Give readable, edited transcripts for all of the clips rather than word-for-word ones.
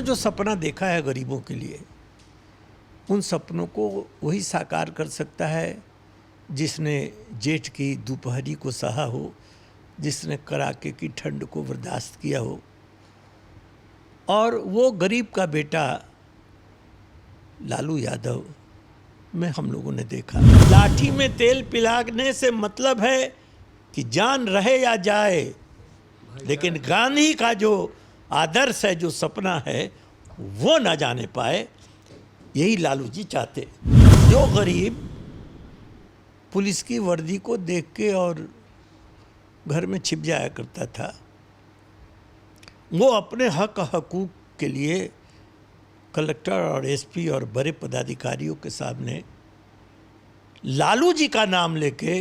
ने जो सपना देखा है गरीबों के लिए, उन सपनों को वही साकार कर सकता है जिसने जेठ की दोपहरी को सहा हो, जिसने कड़ाके की ठंड को बर्दाश्त किया हो। और वो गरीब का बेटा लालू यादव में हम लोगों ने देखा। लाठी में तेल पिलाने से मतलब है कि जान रहे या जाए, लेकिन गांधी का जो आदर्श है, जो सपना है, वो ना जाने पाए, यही लालू जी चाहते। जो गरीब पुलिस की वर्दी को देख के और घर में छिप जाया करता था, वो अपने हक हकूक के लिए कलेक्टर और एसपी और बड़े पदाधिकारियों के सामने लालू जी का नाम लेके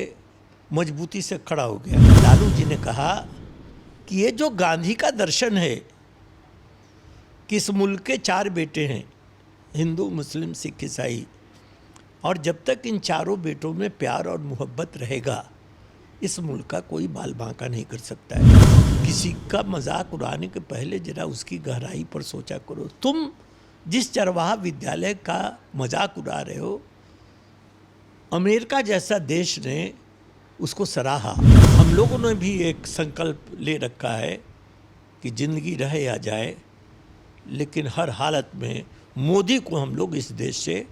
मजबूती से खड़ा हो गया। लालू जी ने कहा कि ये जो गांधी का दर्शन है कि इस मुल्क के 4 बेटे हैं, हिंदू, मुस्लिम, सिख, ईसाई, और जब तक इन चारों बेटों में प्यार और मोहब्बत रहेगा, इस मुल्क का कोई बाल बांका नहीं कर सकता है। किसी का मजाक उड़ाने के पहले जरा उसकी गहराई पर सोचा करो। तुम जिस चरवाहा विद्यालय का मजाक उड़ा रहे हो, अमेरिका जैसा देश ने उसको सराहा। हम लोगों ने भी एक संकल्प ले रखा है कि जिंदगी रहे या जाए, लेकिन हर हालत में मोदी को हम लोग इस देश से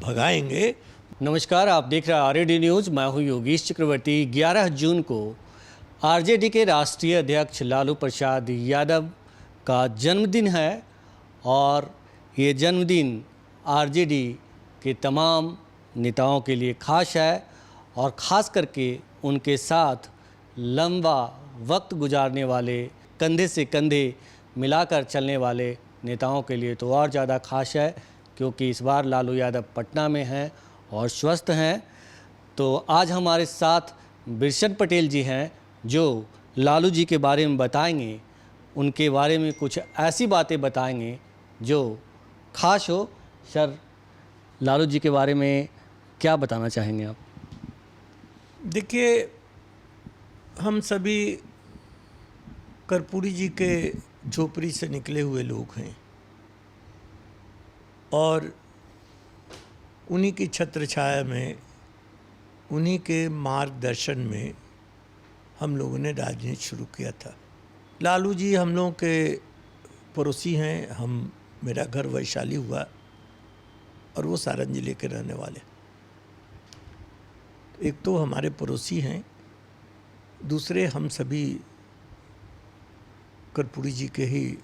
भगाएंगे। नमस्कार, आप देख रहे हैं आरएडी न्यूज़। मैं हूं योगेश चक्रवर्ती। 11 जून को आरजेडी के राष्ट्रीय अध्यक्ष लालू प्रसाद यादव का जन्मदिन है और ये जन्मदिन आरजेडी के तमाम नेताओं के लिए खास है और ख़ास करके उनके साथ लंबा वक्त गुजारने वाले, कंधे से कंधे मिलाकर चलने वाले नेताओं के लिए तो और ज़्यादा खास है, क्योंकि इस बार लालू यादव पटना में हैं और स्वस्थ हैं। तो आज हमारे साथ बिरशन पटेल जी हैं जो लालू जी के बारे में बताएंगे, उनके बारे में कुछ ऐसी बातें बताएंगे जो खास हो। सर, लालू जी के बारे में क्या बताना चाहेंगे आप? देखिए, हम सभी कर्पूरी जी के झोपड़ी से निकले हुए लोग हैं और उन्हीं की छत्र छाया में, उन्हीं के मार्गदर्शन में हम लोगों ने राजनीति शुरू किया था। लालू जी हम लोगों के पड़ोसी हैं। मेरा घर वैशाली हुआ और वो सारण जिले के रहने वाले। एक तो हमारे पड़ोसी हैं, दूसरे हम सभी कर्पूरी जी के ही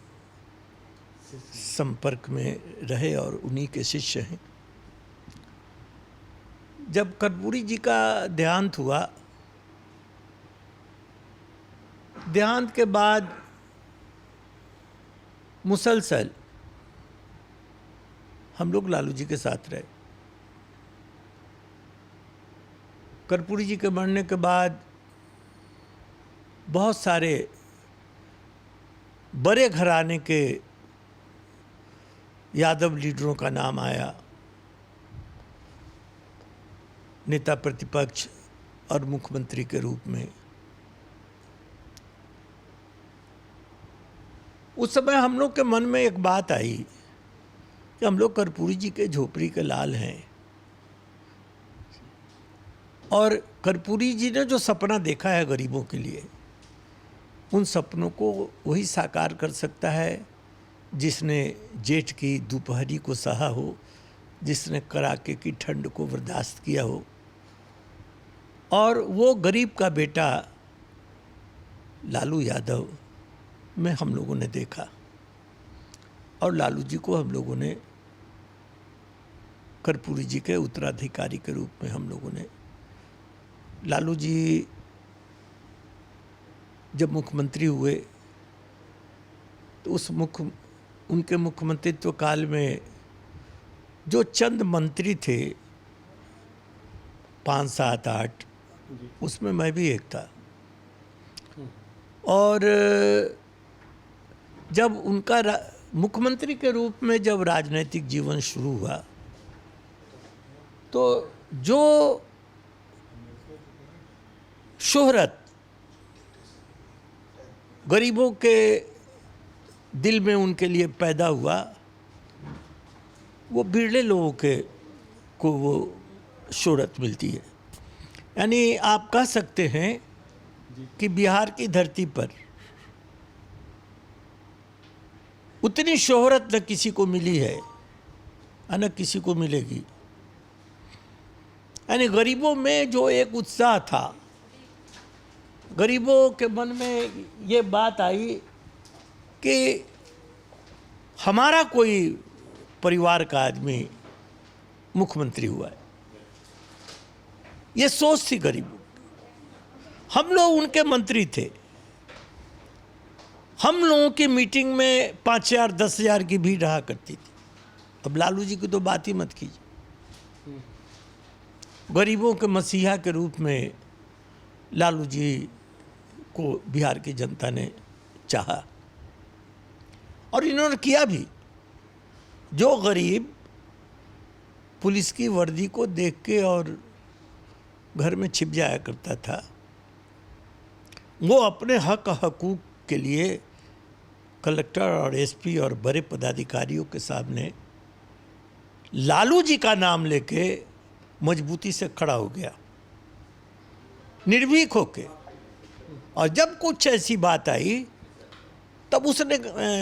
संपर्क में रहे और उन्हीं के शिष्य हैं। जब कर्पूरी जी का देहांत हुआ, देहांत के बाद मुसलसल हम लोग लालू जी के साथ रहे। कर्पूरी जी के मरने के बाद बहुत सारे बड़े घराने के यादव लीडरों का नाम आया, नेता प्रतिपक्ष और मुख्यमंत्री के रूप में। उस समय हम लोग के मन में एक बात आई कि हम लोग कर्पूरी जी के झोपड़ी के लाल हैं और कर्पूरी जी ने जो सपना देखा है गरीबों के लिए, उन सपनों को वही साकार कर सकता है जिसने जेठ की दोपहरी को सहा हो, जिसने कड़ाके की ठंड को बर्दाश्त किया हो। और वो गरीब का बेटा लालू यादव में हम लोगों ने देखा और लालू जी को हम लोगों ने कर्पूरी जी के उत्तराधिकारी के रूप में हम लोगों ने। लालू जी जब मुख्यमंत्री हुए तो उनके मुख्यमंत्रित्व काल में जो चंद मंत्री थे, 5, 7, 8, उसमें मैं भी एक था। और जब उनका मुख्यमंत्री के रूप में जब राजनीतिक जीवन शुरू हुआ, तो जो शोहरत गरीबों के दिल में उनके लिए पैदा हुआ, वो बिरले लोगों के को वो शोहरत मिलती है। यानी आप कह सकते हैं कि बिहार की धरती पर उतनी शोहरत न किसी को मिली है न किसी को मिलेगी। यानी गरीबों में जो एक उत्साह था, गरीबों के मन में ये बात आई कि हमारा कोई परिवार का आदमी मुख्यमंत्री हुआ है, ये सोच थी गरीबों की। हम लोग उनके मंत्री थे, हम लोगों की मीटिंग में 5,000 10,000 की भीड़ रहा करती थी। अब लालू जी की तो बात ही मत कीजिए। गरीबों के मसीहा के रूप में लालू जी को बिहार की जनता ने चाहा और इन्होंने किया भी। जो गरीब पुलिस की वर्दी को देख के और घर में छिप जाया करता था, वो अपने हक हकूक़ के लिए कलेक्टर और एसपी और बड़े पदाधिकारियों के सामने लालू जी का नाम लेके मजबूती से खड़ा हो गया, निर्भीक होके। और जब कुछ ऐसी बात आई तब उसने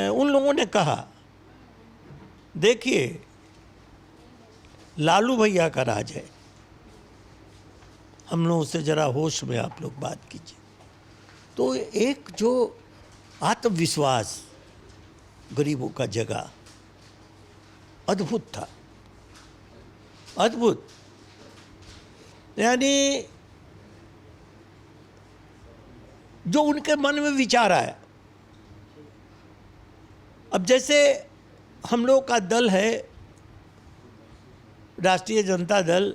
उन लोगों ने कहा, देखिए लालू भैया का राज है, हम लोगों से ज़रा होश में आप लोग बात कीजिए। तो एक जो आत्मविश्वास गरीबों का जगा, अद्भुत था, अद्भुत। यानी जो उनके मन में विचार आया। अब जैसे हम लोग का दल है राष्ट्रीय जनता दल,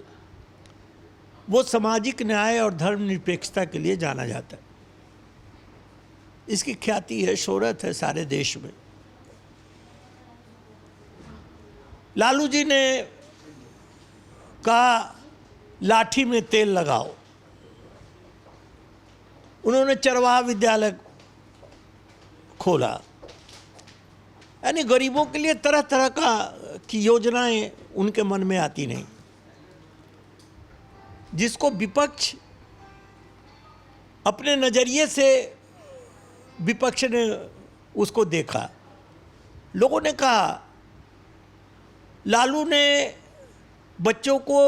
वो सामाजिक न्याय और धर्मनिरपेक्षता के लिए जाना जाता है। इसकी ख्याति है, शोहरत है सारे देश में। लालू जी ने कहा लाठी में तेल लगाओ। उन्होंने चरवाहा विद्यालय खोला। यानी गरीबों के लिए तरह तरह की योजनाएं उनके मन में आती नहीं, जिसको विपक्ष अपने नज़रिए से विपक्ष ने उसको देखा। लोगों ने कहा लालू ने बच्चों को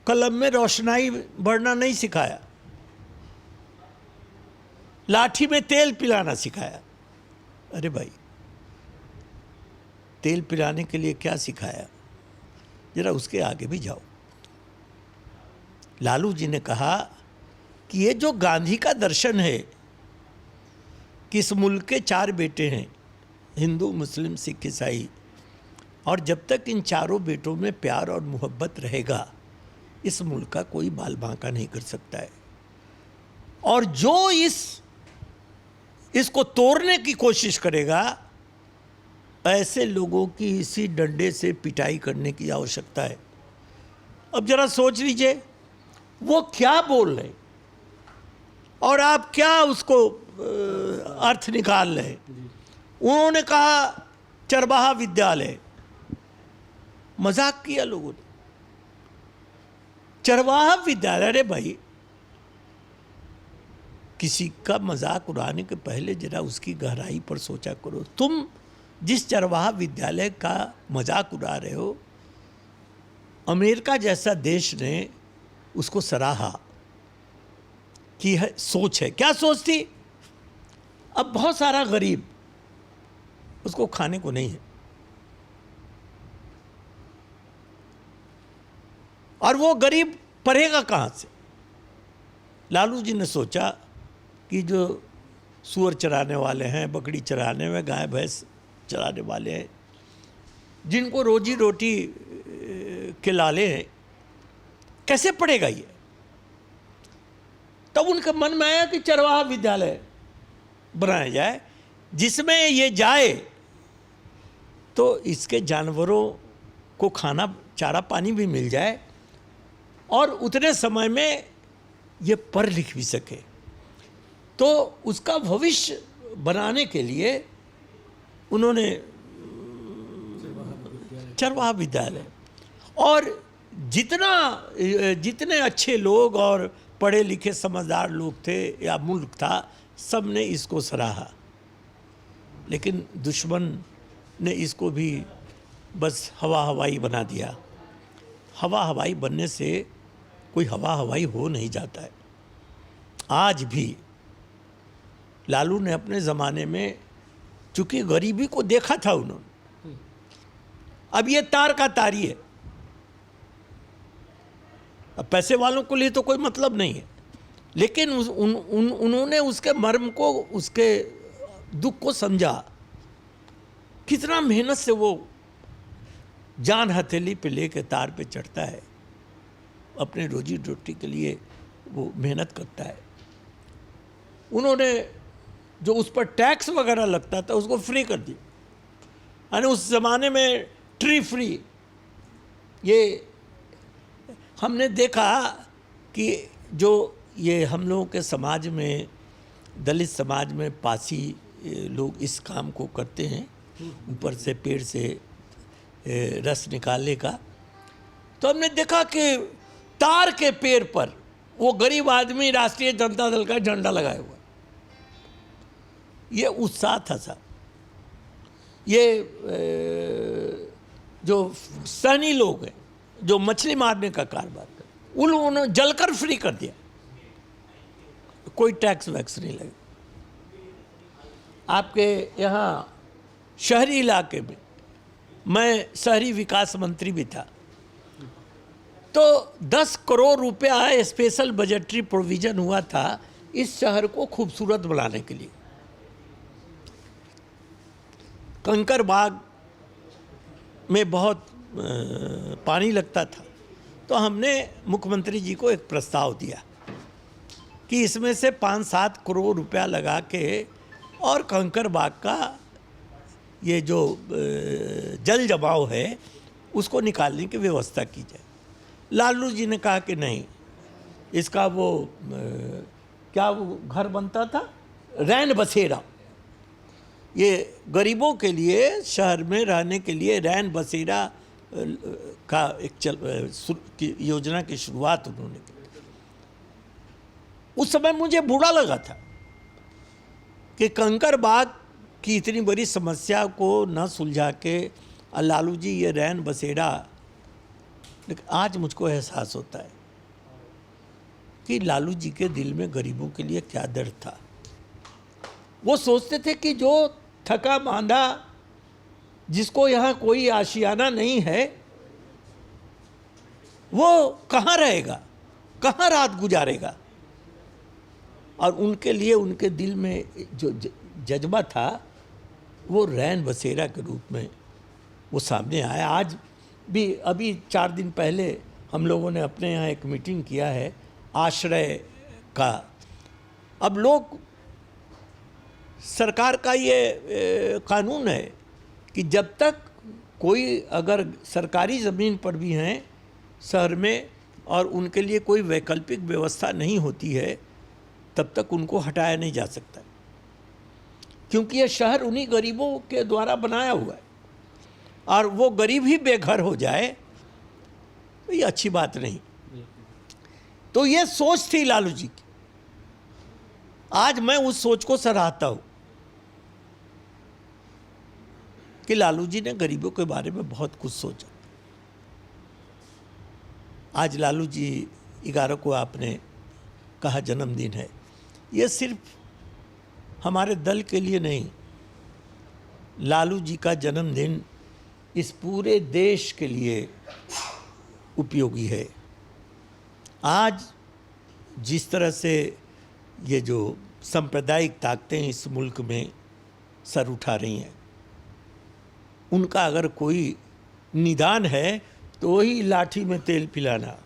कलम में रोशनाई भरना नहीं सिखाया, लाठी में तेल पिलाना सिखाया। अरे भाई, तेल पिलाने के लिए क्या सिखाया, जरा उसके आगे भी जाओ। लालू जी ने कहा कि ये जो गांधी का दर्शन है कि इस मुल्क के 4 बेटे हैं, हिंदू मुस्लिम सिख ईसाई, और जब तक इन चारों बेटों में प्यार और मोहब्बत रहेगा इस मुल्क का कोई बाल बांका नहीं कर सकता है। और जो इसको तोड़ने की कोशिश करेगा, ऐसे लोगों की इसी डंडे से पिटाई करने की आवश्यकता है। अब जरा सोच लीजिए वो क्या बोल रहे और आप क्या उसको अर्थ निकाल रहे। उन्होंने कहा चरवाहा विद्यालय, मजाक किया लोगों ने। चरवाहा विद्यालय, अरे भाई, किसी का मजाक उड़ाने के पहले जरा उसकी गहराई पर सोचा करो। तुम जिस चरवाहा विद्यालय का मजाक उड़ा रहे हो, अमेरिका जैसा देश ने उसको सराहा कि है सोच है। क्या सोच थी? अब बहुत सारा गरीब, उसको खाने को नहीं है, और वो गरीब पढ़ेगा कहाँ से? लालू जी ने सोचा कि जो सूअर चराने वाले हैं, बकरी चराने में, गाय भैंस चराने वाले हैं, जिनको रोजी रोटी के लाले हैं, कैसे पढ़ेगा ये? तब उनके मन में आया कि चरवाहा विद्यालय बनाया जाए, जिसमें ये जाए तो इसके जानवरों को खाना, चारा पानी भी मिल जाए और उतने समय में ये पढ़ लिख भी सके। तो उसका भविष्य बनाने के लिए उन्होंने चरवाहा विद्यालय, और जितने अच्छे लोग और पढ़े लिखे समझदार लोग थे या मुल्क था, सब ने इसको सराहा। लेकिन दुश्मन ने इसको भी बस हवा हवाई बना दिया। हवा हवाई बनने से कोई हवा हवाई हो नहीं जाता है। आज भी लालू ने अपने ज़माने में, चूंकि गरीबी को देखा था उन्होंने, अब ये तार का तारी है। अब पैसे वालों को लिए तो कोई मतलब नहीं है, लेकिन उन्होंने उसके मर्म को, उसके दुख को समझा। कितना मेहनत से वो जान हथेली पे लेके तार पे चढ़ता है, अपने रोजी रोटी के लिए वो मेहनत करता है। उन्होंने जो उस पर टैक्स वगैरह लगता था उसको फ्री कर दिया। यानी उस ज़माने में ट्री फ्री। ये हमने देखा कि जो ये हम लोगों के समाज में, दलित समाज में पासी लोग इस काम को करते हैं, ऊपर से पेड़ से रस निकालने का, तो हमने देखा कि तार के पेड़ पर वो गरीब आदमी राष्ट्रीय जनता दल का झंडा लगाया हुआ। ये उत्साह था साहब। ये जो सहनी लोग हैं जो मछली मारने का कारोबार कर, उन्होंने जलकर फ्री कर दिया, कोई टैक्स वैक्स नहीं लगे। आपके यहाँ शहरी इलाके में, मैं शहरी विकास मंत्री भी था, तो 10 करोड़ रुपया स्पेशल बजटरी प्रोविजन हुआ था इस शहर को खूबसूरत बनाने के लिए। कंकर बाग में बहुत पानी लगता था, तो हमने मुख्यमंत्री जी को एक प्रस्ताव दिया कि इसमें से 5-7 करोड़ रुपया लगा के और कंकर बाग का ये जो जल जमाव है उसको निकालने की व्यवस्था की जाए। लालू जी ने कहा कि नहीं, इसका वो क्या वो घर बनता था, रैन बसेरा, ये गरीबों के लिए शहर में रहने के लिए रैन बसेरा का एक योजना की शुरुआत उन्होंने की। उस समय मुझे बुरा लगा था कि कंकर बाग की इतनी बड़ी समस्या को न सुलझा के लालू जी ये रैन बसेरा। लेकिन आज मुझको एहसास होता है कि लालू जी के दिल में गरीबों के लिए क्या दर्द था। वो सोचते थे कि जो थका मांदा, जिसको यहाँ कोई आशियाना नहीं है, वो कहाँ रहेगा, कहाँ रात गुजारेगा। और उनके लिए उनके दिल में जो जज्बा था वो रैन बसेरा के रूप में वो सामने आया। आज भी, अभी 4 दिन पहले हम लोगों ने अपने यहाँ एक मीटिंग किया है आश्रय का। अब लोग, सरकार का ये कानून है कि जब तक कोई अगर सरकारी ज़मीन पर भी हैं शहर में और उनके लिए कोई वैकल्पिक व्यवस्था नहीं होती है, तब तक उनको हटाया नहीं जा सकता, क्योंकि ये शहर उन्हीं गरीबों के द्वारा बनाया हुआ है। और वो गरीब ही बेघर हो जाए तो ये अच्छी बात नहीं। तो ये सोच थी लालू जी की। आज मैं उस सोच को सराहता हूँ कि लालू जी ने गरीबों के बारे में बहुत कुछ सोचा। आज लालू जी 11 को आपने कहा जन्मदिन है, ये सिर्फ हमारे दल के लिए नहीं, लालू जी का जन्मदिन इस पूरे देश के लिए उपयोगी है। आज जिस तरह से ये जो सांप्रदायिक ताकतें इस मुल्क में सर उठा रही हैं, उनका अगर कोई निदान है तो वही लाठी में तेल पिलाना।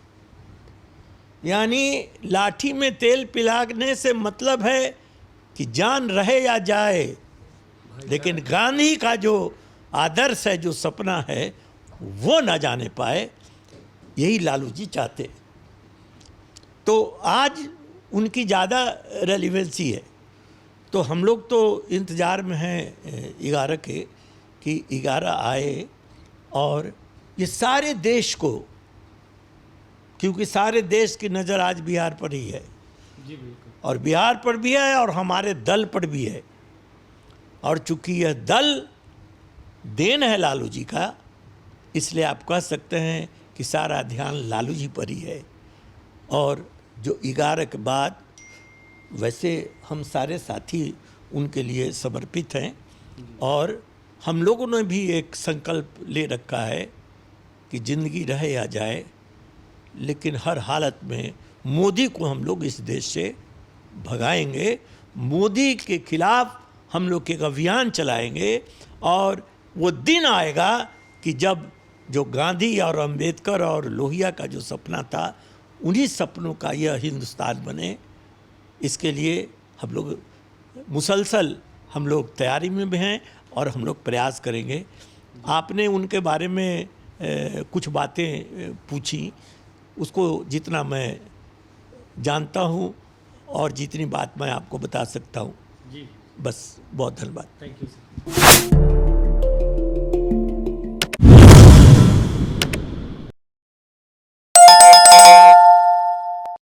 यानी लाठी में तेल पिलाने से मतलब है कि जान रहे या जाए, लेकिन गांधी का जो आदर्श है, जो सपना है, वो ना जाने पाए, यही लालू जी चाहते। तो आज उनकी ज़्यादा रेलिवेंसी है। तो हम लोग तो इंतज़ार में हैं 11 के कि 11 आए और ये सारे देश को, क्योंकि सारे देश की नज़र आज बिहार पर ही है जी बिल्कुल। और बिहार पर भी है और हमारे दल पर भी है। और चूंकि यह दल देन है लालू जी का, इसलिए आप कह सकते हैं कि सारा ध्यान लालू जी पर ही है। और जो 11 के बाद, वैसे हम सारे साथी उनके लिए समर्पित हैं और हम लोगों ने भी एक संकल्प ले रखा है कि ज़िंदगी रहे या जाए, लेकिन हर हालत में मोदी को हम लोग इस देश से भगाएंगे। मोदी के खिलाफ हम लोग एक अभियान चलाएंगे और वो दिन आएगा कि जब जो गांधी और अंबेडकर और लोहिया का जो सपना था, उन्हीं सपनों का यह हिंदुस्तान बने। इसके लिए हम लोग मुसलसल हम लोग तैयारी में भी हैं और हम लोग प्रयास करेंगे। आपने उनके बारे में कुछ बातें पूछी, उसको जितना मैं जानता हूँ और जितनी बात मैं आपको बता सकता हूँ, जी बस। बहुत धन्यवाद। Thank you sir.